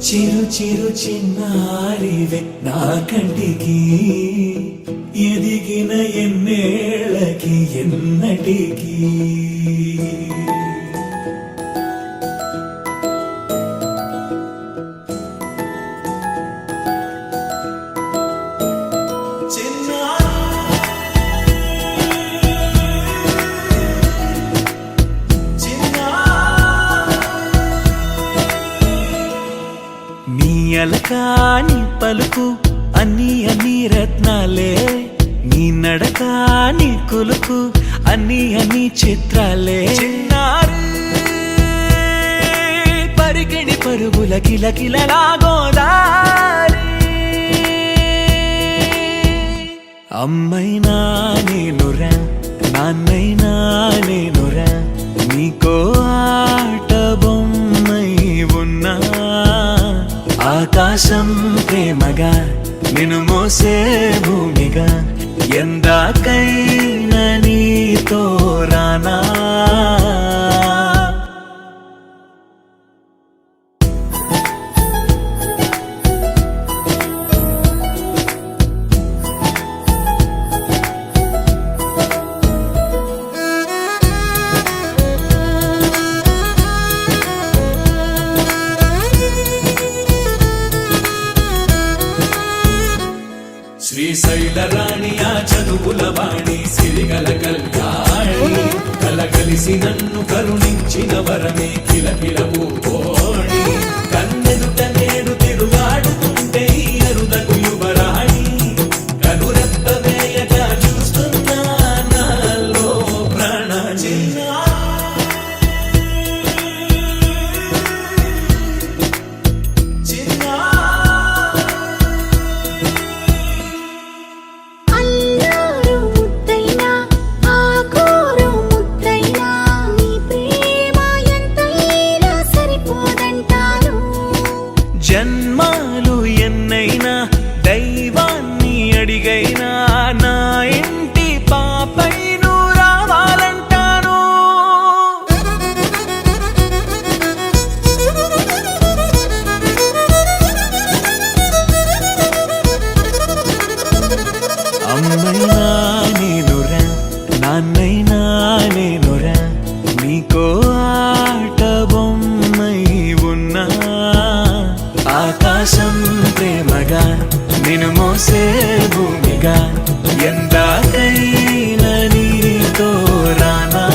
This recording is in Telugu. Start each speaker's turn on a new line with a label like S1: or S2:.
S1: చిరు చిరు చిన్నారివే నా కంటికి ఎదిగిన ఎన్నేళ్ళకి ఎన్నటికి అలకాని పలుకు అన్ని అన్ని రత్నాలే నీ నడకాని కులుకు అన్ని అన్ని చిత్రాలే చిన్నారు పరిగిణి పరుగుల కిలకిలలాగోదారి అమ్మైనా నేనురా నాన్నైనా నేనురా నీకో ఆట బొమ్మై ఉన్నా ఆకాశం ప్రేమగా నిన్ను మోసే భూమిగా ఎందాకైనా నీతో రానా శ్రీశైల రాణి ఆ చదువుల వాణి సిరిగల కళ్యాణి కలగలిసి నన్ను కరుణించిన వరమే కిలకిలవు కోణి కన్నెదుట నేడు తిరుగాడుతుంటే అరుదకు యువరాణి కనురెప్ప వేయగా చూస్తున్నా నాలో ప్రాణ చిన్నా జన్మాలు ఎన్నైనా దైవాన్ని అడిగైనా నా ఇంటి పాపై నువ్వు రావాలంటాను అమ్మైనా నేనురా నాన్నైనా నేనురా నీకో ఆట బొమ్మై ఉన్నా ఆకాశం ప్రేమగా నిన్ను మోసే భూమిగా ఎందాకైనా నీతో రానా